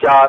4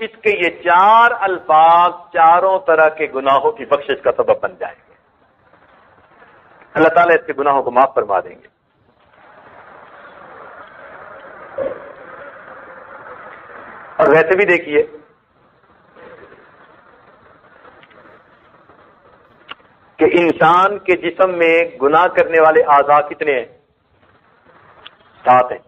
اس کے یہ 4 الفاظ چاروں طرح کے گناہوں کی بخشش کا سبب بن جائیں گے. اللہ تعالیٰ اس کے گناہوں کو معاف فرما دیں گے. اور ویسے بھی دیکھیے کہ انسان کے جسم میں گناہ کرنے والے اعضاء کتنے ہیں؟ 7 ہیں.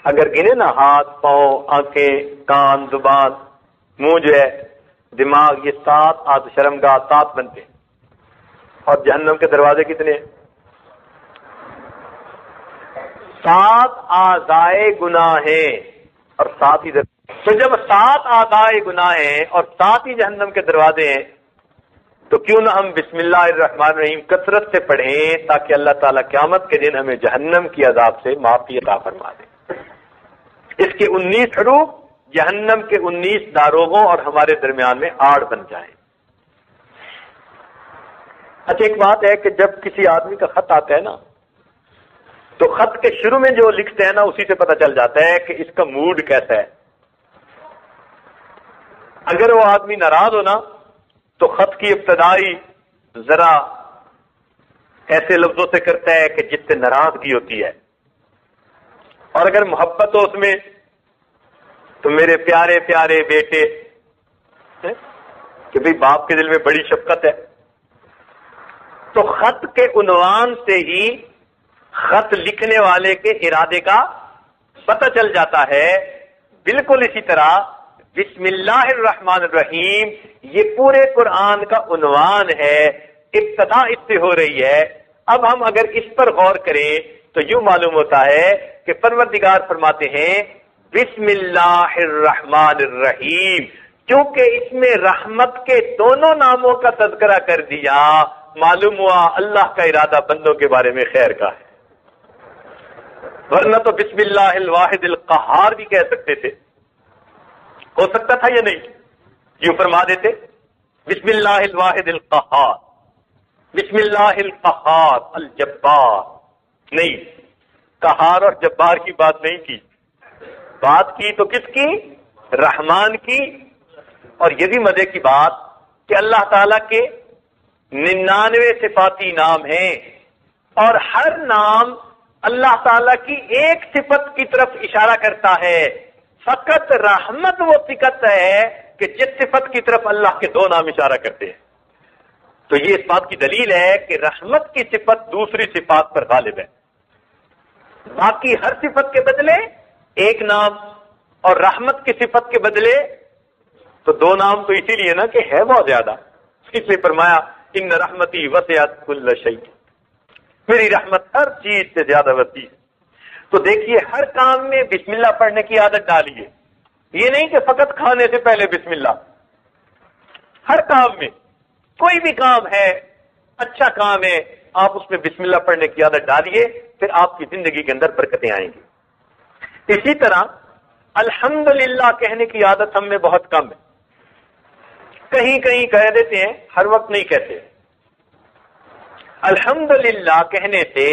اگر گنے نا ہاتھ، پاؤں، آنکھیں، کان، زبان، منہ جو ہے، دماغ، یہ 7 اعضاء، شرمگاہ 7 بنتے ہیں. اور جہنم کے دروازے کتنے ہیں؟ 7 اعضائے گناہ ہیں اور 7 ہی تو جب 7 اعضائے گناہ ہیں اور 7 ہی جہنم کے دروازے ہیں تو کیوں نہ ہم بسم اللہ الرحمن الرحیم کثرت سے پڑھیں تاکہ اللہ تعالیٰ قیامت کے دن ہمیں جہنم کی عذاب سے معافی عطا فرما دے. اس کے 19 حروف جہنم کے 19 داروغوں اور ہمارے درمیان میں آڑ بن جائیں. اچھا ایک بات ہے کہ جب کسی آدمی کا خط آتا ہے نا تو خط کے شروع میں جو لکھتے ہیں نا اسی سے پتہ چل جاتا ہے کہ اس کا موڈ کیسا ہے. اگر وہ آدمی ناراض ہو نا تو خط کی ابتدائی ذرا ایسے لفظوں سے کرتا ہے کہ جس سے ناراضگی ہوتی ہے. اور اگر محبت ہو اس میں تو میرے پیارے پیارے بیٹے کہ بھئی باپ کے دل میں بڑی شفقت ہے. تو خط کے عنوان سے ہی خط لکھنے والے کے ارادے کا پتہ چل جاتا ہے. بالکل اسی طرح بسم اللہ الرحمن الرحیم یہ پورے قرآن کا عنوان ہے، ابتدا اس سے ہو رہی ہے. اب ہم اگر اس پر غور کریں تو یوں معلوم ہوتا ہے کہ پروردگار فرماتے ہیں بسم اللہ الرحمن الرحیم، کیونکہ اس میں رحمت کے دونوں ناموں کا تذکرہ کر دیا. معلوم ہوا اللہ کا ارادہ بندوں کے بارے میں خیر کا ہے. ورنہ تو بسم اللہ الواحد القہار بھی کہہ سکتے تھے، ہو سکتا تھا یا نہیں؟ یوں فرما دیتے بسم اللہ الواحد القہار، بسم اللہ القہار الجبار. نہیں، قہار اور جبار کی بات نہیں کی، بات کی تو کس کی؟ رحمان کی. اور یہ بھی مزے کی بات کہ اللہ تعالیٰ کے 99 صفاتی نام ہیں اور ہر نام اللہ تعالیٰ کی ایک صفت کی طرف اشارہ کرتا ہے. فقط رحمت وہ صفت ہے کہ جس صفت کی طرف اللہ کے 2 نام اشارہ کرتے ہیں. تو یہ اس بات کی دلیل ہے کہ رحمت کی صفت دوسری صفات پر غالب ہے. باقی ہر صفت کے بدلے ایک نام اور رحمت کی صفت کے بدلے تو 2 نام، تو اسی لیے نا کہ ہے بہت زیادہ. اس لیے فرمایا ان رحمتی وسعت کل شیء، میری رحمت ہر چیز سے زیادہ وسیع ہے. تو دیکھیے ہر کام میں بسم اللہ پڑھنے کی عادت ڈالیے. یہ نہیں کہ فقط کھانے سے پہلے بسم اللہ، ہر کام میں کوئی بھی کام ہے، اچھا کام ہے، آپ اس میں بسم اللہ پڑھنے کی عادت ڈالیے، پھر آپ کی زندگی کے اندر برکتیں آئیں گی. اسی طرح الحمدللہ کہنے کی عادت ہم میں بہت کم ہے. کہیں کہیں کہہ دیتے ہیں، ہر وقت نہیں کہتے. الحمدللہ کہنے سے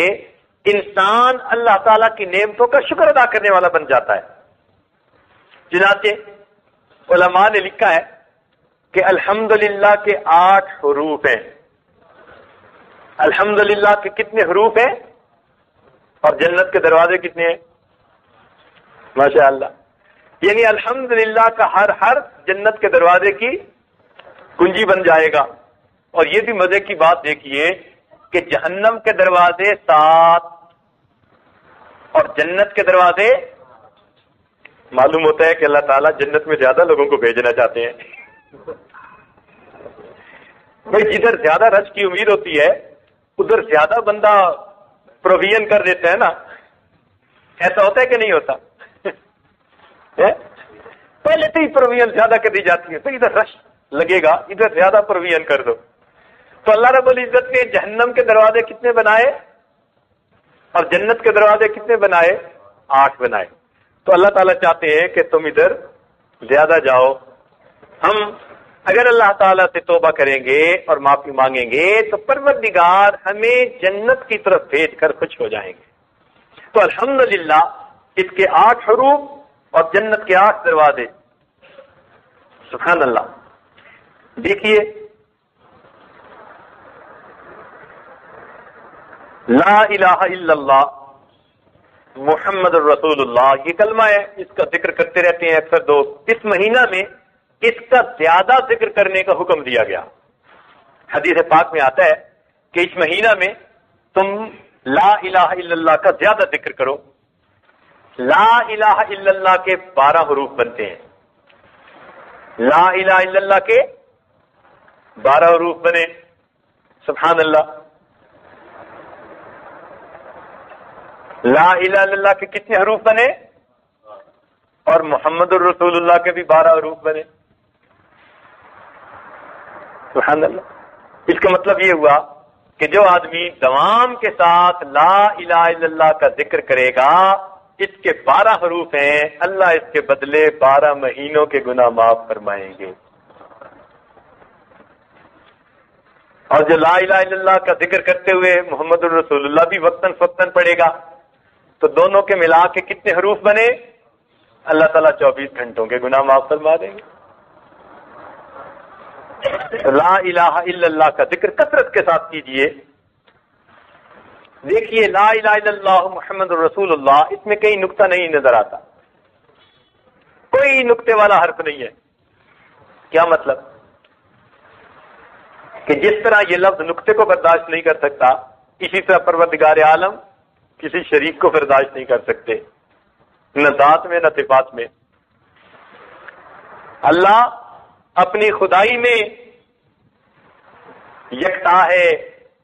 انسان اللہ تعالیٰ کی نعمتوں کا شکر ادا کرنے والا بن جاتا ہے. چنانچہ علماء نے لکھا ہے کہ الحمدللہ کے 8 حروف ہیں. الحمدللہ کے کتنے حروف ہیں اور جنت کے دروازے کتنے ہیں؟ ماشاءاللہ. یعنی الحمدللہ کا ہر حرف جنت کے دروازے کی کنجی بن جائے گا. اور یہ بھی مزے کی بات دیکھیے کہ جہنم کے دروازے 7 اور جنت کے دروازے، معلوم ہوتا ہے کہ اللہ تعالیٰ جنت میں زیادہ لوگوں کو بھیجنا چاہتے ہیں. بھائی جدھر زیادہ رش کی امید ہوتی ہے ادھر زیادہ بندہ پروویژن کر دیتا ہے نا. ایسا ہوتا ہے کہ نہیں ہوتا؟ پہلے سے ہی پروویژن زیادہ کر دی جاتی ہے، تو ادھر رش لگے گا، ادھر زیادہ پروویژن کر دو. تو اللہ رب العزت نے جہنم کے دروازے کتنے بنائے اور جنت کے دروازے کتنے بنائے؟ 8 بنائے. تو اللہ تعالیٰ چاہتے ہیں کہ تم ادھر زیادہ جاؤ. ہم اگر اللہ تعالیٰ سے توبہ کریں گے اور معافی مانگیں گے تو پروردگار ہمیں جنت کی طرف بھیج کر خوش ہو جائیں گے. تو الحمدللہ اس کے 8 حروف اور جنت کے 8 دروازے. سبحان اللہ. دیکھیے لا الہ الا اللہ محمد الرسول اللہ، یہ کلمہ ہے، اس کا ذکر کرتے رہتے ہیں اکثر لوگ. اس مہینہ میں اس کا زیادہ ذکر کرنے کا حکم دیا گیا. حدیث پاک میں آتا ہے کہ اس مہینہ میں تم لا الہ الا اللہ کا زیادہ ذکر کرو. لا الہ الا اللہ کے 12 حروف بنتے ہیں. لا الہ الا اللہ کے 12 حروف بنے. سبحان اللہ. لا الہ الا اللہ کے کتنے حروف بنے؟ اور محمد الرسول اللہ کے بھی 12 حروف بنے. سبحان اللہ. اس کا مطلب یہ ہوا کہ جو آدمی دوام کے ساتھ لا الہ الا اللہ کا ذکر کرے گا، اس کے 12 حروف ہیں، اللہ اس کے بدلے 12 مہینوں کے گناہ معاف فرمائیں گے. اور جو لا الہ الا اللہ کا ذکر کرتے ہوئے محمد الرسول اللہ بھی وقتاً فوقتاً پڑھے گا، تو دونوں کے ملا کے کتنے حروف بنے؟ اللہ تعالیٰ 24 گھنٹوں کے گناہ معاف فرما دیں گے. لا الہ الا اللہ کا ذکر کثرت کے ساتھ کیجئے. دیکھیے لا الہ الا اللہ محمد الرسول اللہ، اس میں کہیں نقطہ نہیں نظر آتا، کوئی نقطے والا حرف نہیں ہے. کیا مطلب؟ کہ جس طرح یہ لفظ نقطے کو برداشت نہیں کر سکتا، اسی طرح پروردگار عالم کسی شریک کو برداشت نہیں کر سکتے، نہ ذات میں نہ صفات میں. اللہ اپنی خدائی میں یکتا ہے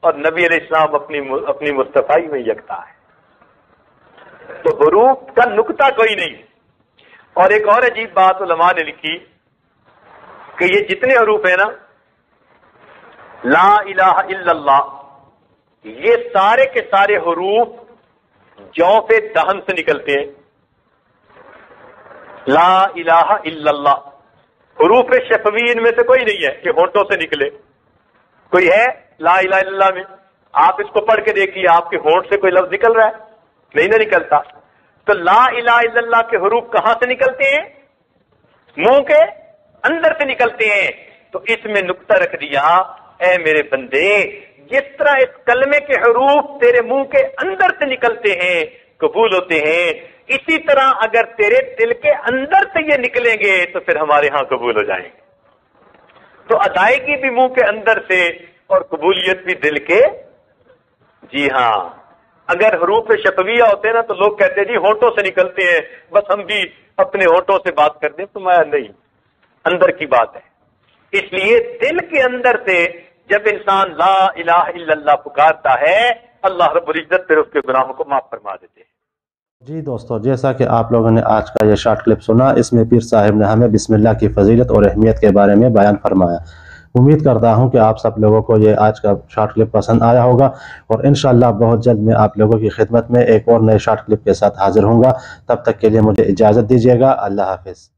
اور نبی علیہ السلام اپنی مصطفائی میں یکتا ہے. تو حروف کا نقطہ کوئی نہیں. اور ایک اور عجیب بات علماء نے لکھی کہ یہ جتنے حروف ہیں نا، لا الہ الا اللہ، یہ سارے کے سارے حروف جوف دہن سے نکلتے ہیں. لا الہ الا اللہ، حروف شفوی ان میں سے کوئی نہیں ہے کہ ہونٹوں سے نکلے. کوئی ہے لا الہ الا اللہ میں؟ آپ اس کو پڑھ کے دیکھیے، آپ کے ہونٹ سے کوئی لفظ نکل رہا ہے؟ نہیں نہ نکلتا. تو لا الہ الا اللہ کے حروف کہاں سے نکلتے ہیں؟ منہ کے اندر سے نکلتے ہیں. تو اس میں نقطہ رکھ دیا، اے میرے بندے، جس طرح اس کلمے کے حروف تیرے منہ کے اندر سے نکلتے ہیں، قبول ہوتے ہیں، اسی طرح اگر تیرے دل کے اندر سے یہ نکلیں گے تو پھر ہمارے ہاں قبول ہو جائیں گے. تو ادائیگی بھی منہ کے اندر سے اور قبولیت بھی دل کے. جی ہاں، اگر حروف شفویہ ہوتے ہیں نا تو لوگ کہتے ہیں جی ہونٹوں سے نکلتے ہیں، بس ہم بھی اپنے ہونٹوں سے بات کر دیں. فرمایا نہیں، اندر کی بات ہے. اس لیے دل کے اندر سے جب انسان لا الہ الا اللہ پکارتا ہے، اللہ رب العزت پھر اس کے گناہوں کو معاف فرما دیتے ہیں. جی دوستو، جیسا کہ آپ لوگوں نے آج کا یہ شارٹ کلپ سنا، اس میں پیر صاحب نے ہمیں بسم اللہ کی فضیلت اور اہمیت کے بارے میں بیان فرمایا. امید کرتا ہوں کہ آپ سب لوگوں کو یہ آج کا شارٹ کلپ پسند آیا ہوگا، اور انشاءاللہ بہت جلد میں آپ لوگوں کی خدمت میں ایک اور نئے شارٹ کلپ کے ساتھ حاضر ہوں گا. تب تک کے لیے مجھے اجازت دیجیے گا. اللہ حافظ.